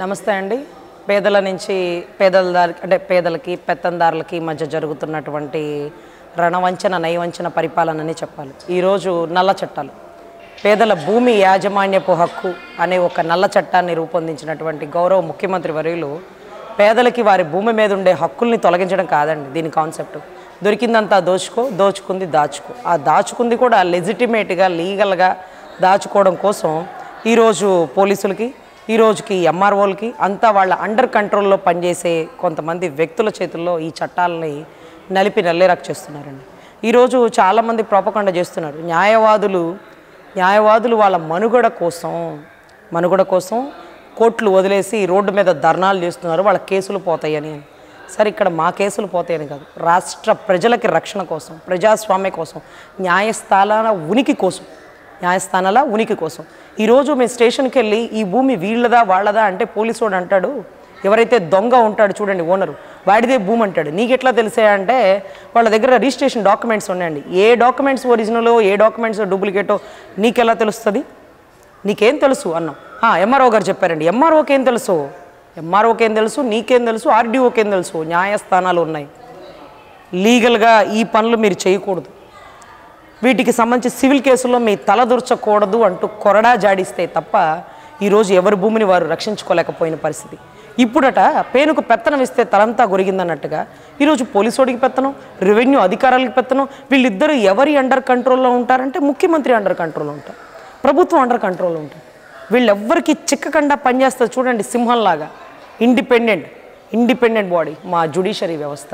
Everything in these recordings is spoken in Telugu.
నమస్తే అండి. పేదల నుంచి పేదలకి పెత్తందారులకి మధ్య జరుగుతున్నటువంటి రణవంచన నయవంచన పరిపాలనని చెప్పాలి. ఈరోజు నల్ల చట్టాలు, పేదల భూమి యాజమాన్యపు హక్కు అనే ఒక నల్ల చట్టాన్ని రూపొందించినటువంటి గౌరవ ముఖ్యమంత్రి వర్యులు పేదలకి వారి భూమి మీద ఉండే హక్కుల్ని తొలగించడం కాదండి దీని కాన్సెప్ట్. దొరికిందంతా దోచుకుంది దాచుకో. ఆ దాచుకుంది కూడా లెజిటిమేట్గా లీగల్గా దాచుకోవడం కోసం ఈరోజు పోలీసులకి, ఈ రోజుకి ఎంఆర్ఓలకి అంతా వాళ్ళ అండర్ కంట్రోల్లో పనిచేసే కొంతమంది వ్యక్తుల చేతుల్లో ఈ చట్టాలని నల్లేరాకు చేస్తున్నారండి. ఈరోజు చాలామంది ప్రోపకండ చేస్తున్నారు. న్యాయవాదులు వాళ్ళ మనుగడ కోసం కోర్టులు వదిలేసి రోడ్డు మీద ధర్నాలు చేస్తున్నారు, వాళ్ళ కేసులు పోతాయని. సరే, ఇక్కడ మా కేసులు పోతాయని కాదు, రాష్ట్ర ప్రజలకి రక్షణ కోసం, ప్రజాస్వామ్య కోసం, న్యాయస్థానాల ఉనికి కోసం ఈరోజు మేము స్టేషన్కి వెళ్ళి ఈ భూమి వీళ్ళదా వాళ్ళదా అంటే పోలీసు వాడు అంటాడు, ఎవరైతే దొంగ ఉంటాడు చూడండి ఓనరు, వాడిదే భూమి అంటాడు. నీకెట్లా తెలిసే అంటే వాళ్ళ దగ్గర రిజిస్ట్రేషన్ డాక్యుమెంట్స్ ఉన్నాయండి. ఏ డాక్యుమెంట్స్ ఒరిజినలో ఏ డాక్యుమెంట్స్ డూప్లికేటో నీకెలా తెలుస్తుంది? నీకేం తెలుసు అన్నాం. ఎంఆర్ఓ గారు చెప్పారండి. ఎంఆర్ఓకి ఏం తెలుసు, నీకేం తెలుసు, ఆర్డీఓకేం తెలుసు? న్యాయస్థానాలు ఉన్నాయి. లీగల్గా ఈ పనులు మీరు చేయకూడదు, వీటికి సంబంధించి సివిల్ కేసుల్లో మీ తలదూర్చకూడదు అంటూ కొరడా జాడిస్తే తప్ప ఈరోజు ఎవరి భూమిని వారు రక్షించుకోలేకపోయిన పరిస్థితి. ఇప్పుడట పేనుకు పెత్తనం ఇస్తే తలంతా గొరిగిందన్నట్టుగా ఈరోజు పోలీసోడికి పెత్తనం, రెవెన్యూ అధికారులకి పెత్తనం. వీళ్ళిద్దరూ ఎవరి అండర్ కంట్రోల్లో ఉంటారంటే ముఖ్యమంత్రి అండర్ కంట్రోల్లో ఉంటారు, ప్రభుత్వం అండర్ కంట్రోల్లో ఉంటారు. వీళ్ళెవ్వరికి చిక్కకుండా పనిచేస్తారు చూడండి, సింహంలాగా. ఇండిపెండెంట్ బాడీ మా జ్యుడిషియరీ వ్యవస్థ.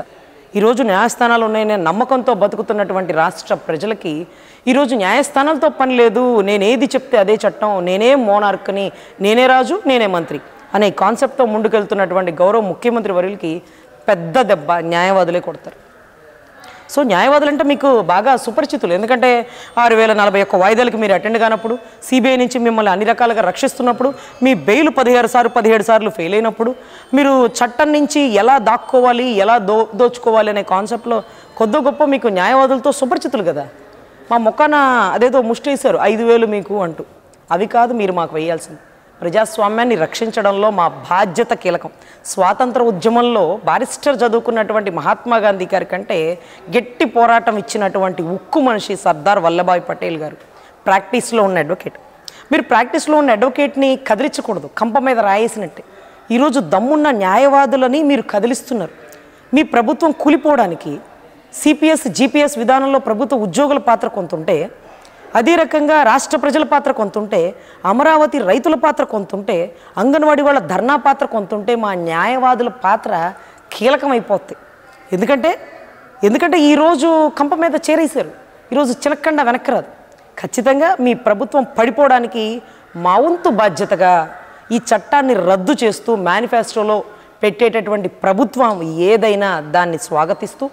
ఈరోజు న్యాయస్థానాలు ఉన్నాయనే నమ్మకంతో బతుకుతున్నటువంటి రాష్ట్ర ప్రజలకి ఈరోజు న్యాయస్థానాలతో పని లేదు, నేనేది చెప్తే అదే చట్టం, నేనే మోనార్క్ని, నేనే రాజు, నేనే మంత్రి అనే కాన్సెప్ట్తో ముందుకెళ్తున్నటువంటి గౌరవ ముఖ్యమంత్రి వర్యులకి పెద్ద దెబ్బ న్యాయవాదులే కొడతారు. సో న్యాయవాదులు అంటే మీకు బాగా సుపరిచితులు, ఎందుకంటే 6041 వాయిదాలకి మీరు అటెండ్ కానప్పుడు, సిబిఐ నుంచి మిమ్మల్ని అన్ని రకాలుగా రక్షిస్తున్నప్పుడు, మీ బెయిల్ 17 సార్లు ఫెయిల్ అయినప్పుడు, మీరు చట్టం నుంచి ఎలా దాక్కోవాలి, ఎలా దోచుకోవాలి అనే కాన్సెప్ట్లో కొద్ది గొప్ప మీకు న్యాయవాదులతో సుపరిచితులు కదా. మా మొక్కన అదేదో ముష్టేశారు 5,000 మీకు అంటూ. అవి కాదు మీరు మాకు వేయాల్సింది. ప్రజాస్వామ్యాన్ని రక్షించడంలో మా బాధ్యత కీలకం. స్వాతంత్ర ఉద్యమంలో బారిస్టర్ చదువుకున్నటువంటి మహాత్మా గాంధీ గారి కంటే గట్టి పోరాటం ఇచ్చినటువంటి ఉక్కు మనిషి సర్దార్ వల్లభాయ్ పటేల్ గారు ప్రాక్టీస్లో ఉన్న అడ్వకేట్. మీరు ప్రాక్టీస్లో ఉన్న అడ్వకేట్ని కదిలించకూడదు, కంప మీద రాయేసినట్టే. ఈరోజు దమ్మున్న న్యాయవాదులని మీరు కదిలిస్తున్నారు. మీ ప్రభుత్వం కూలిపోవడానికి సిపిఎస్ జిపిఎస్ విధానంలో ప్రభుత్వ ఉద్యోగుల పాత్ర కొంతుంటే, అదే రకంగా రాష్ట్ర ప్రజల పాత్ర కొంతుంటే, అమరావతి రైతుల పాత్ర కొంతుంటే, అంగన్వాడీ వాళ్ళ ధర్నా పాత్ర కొంతుంటే మా న్యాయవాదుల పాత్ర కీలకమైపోతుంది. ఎందుకంటే ఈరోజు కంప మీద చేరేశారు, ఈరోజు చిలక్కండా వెనక్కి రాదు. ఖచ్చితంగా మీ ప్రభుత్వం పడిపోవడానికి మా వంతు బాధ్యతగా ఈ చట్టాన్ని రద్దు చేస్తూ మేనిఫెస్టోలో పెట్టేటటువంటి ప్రభుత్వం ఏదైనా దాన్ని స్వాగతిస్తూ,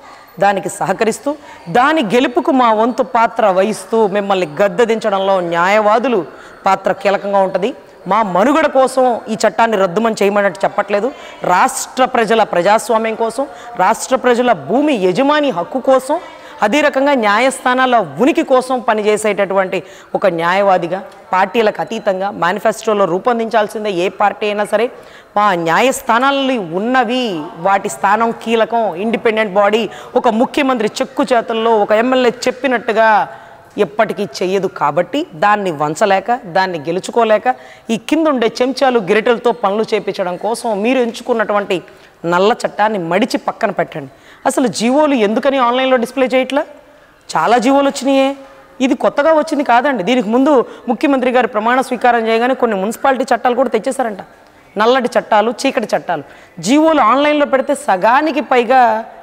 దానికి సహకరిస్తూ, దాని గెలుపుకు మా వంతు పాత్ర వహిస్తూ మిమ్మల్ని గద్దెదించడంలో న్యాయవాదులు పాత్ర కీలకంగా ఉంటుంది. మా మనుగడ కోసం ఈ చట్టాన్ని రద్దుమని చేయమన్నట్టు చెప్పట్లేదు. రాష్ట్ర ప్రజల ప్రజాస్వామ్యం కోసం, రాష్ట్ర ప్రజల భూమి యజమాని హక్కు కోసం, అదే రకంగా న్యాయస్థానాల ఉనికి కోసం పనిచేసేటటువంటి ఒక న్యాయవాదిగా పార్టీలకు అతీతంగా మేనిఫెస్టోలో రూపొందించాల్సిందే. ఏ పార్టీ అయినా సరే మా న్యాయస్థానాలు ఉన్నవి, వాటి స్థానం కీలకం. ఇండిపెండెంట్ బాడీ ఒక ముఖ్యమంత్రి చెక్కు చేతుల్లో, ఒక ఎమ్మెల్యే చెప్పినట్టుగా ఎప్పటికీ చెయ్యదు. కాబట్టి దాన్ని వంచలేక, దాన్ని గెలుచుకోలేక ఈ కింద ఉండే చెంచాలు గిరిటలతో పనులు చేపించడం కోసం మీరు ఎంచుకున్నటువంటి నల్ల చట్టాన్ని మడిచి పక్కన పెట్టండి. అసలు జీవోలు ఎందుకని ఆన్లైన్లో డిస్ప్లే చేయట్లా? చాలా జీవోలు వచ్చినాయే, ఇది కొత్తగా వచ్చింది కాదండి. దీనికి ముందు ముఖ్యమంత్రి గారు ప్రమాణ స్వీకారం చేయగానే కొన్ని మున్సిపాలిటీ చట్టాలు కూడా తెచ్చేశారంట, నల్లటి చట్టాలు, చీకటి చట్టాలు. జీవోలు ఆన్లైన్లో పెడితే సగానికి పైగా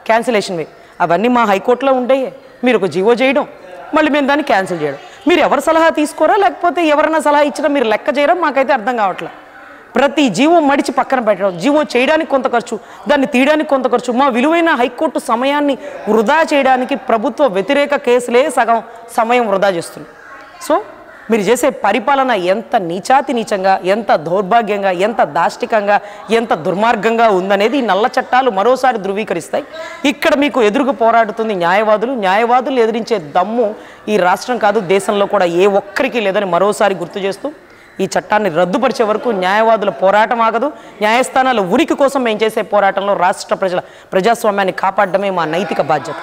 క్యాన్సిలేషన్వి. అవన్నీ మా హైకోర్టులో ఉంటాయి. మీరు ఒక జీవో చేయడం, మళ్ళీ మేము దాన్ని క్యాన్సిల్ చేయడం. మీరు ఎవరి సలహా తీసుకోరా, లేకపోతే ఎవరైనా సలహా ఇచ్చినా మీరు లెక్క చేయడం మాకైతే అర్థం కావట్లేదు. ప్రతి జీవో మడిచి పక్కన పెట్టడం, జీవో చేయడానికి కొంత ఖర్చు, దాన్ని తీయడానికి కొంత ఖర్చు, మా విలువైన హైకోర్టు సమయాన్ని వృధా చేయడానికి ప్రభుత్వ వ్యతిరేక కేసులే సగం సమయం వృధా చేస్తుంది. సో మీరు చేసే పరిపాలన ఎంత నీచంగా, ఎంత దౌర్భాగ్యంగా, ఎంత దాష్టికంగా, ఎంత దుర్మార్గంగా ఉందనేది ఈ నల్ల చట్టాలు మరోసారి ధృవీకరిస్తాయి. ఇక్కడ మీకు ఎదురుగా పోరాడుతుంది న్యాయవాదులు ఎదిరించే దమ్ము ఈ రాష్ట్రం కాదు, దేశంలో కూడా ఏ ఒక్కరికి లేదని మరోసారి గుర్తు చేస్తూ ఈ చట్టాన్ని రద్దుపరిచే వరకు న్యాయవాదుల పోరాటం ఆగదు. న్యాయస్థానాల ఉనికి కోసం మేము చేసే పోరాటంలో రాష్ట్ర ప్రజల ప్రజాస్వామ్యాన్ని కాపాడడమే మా నైతిక బాధ్యత.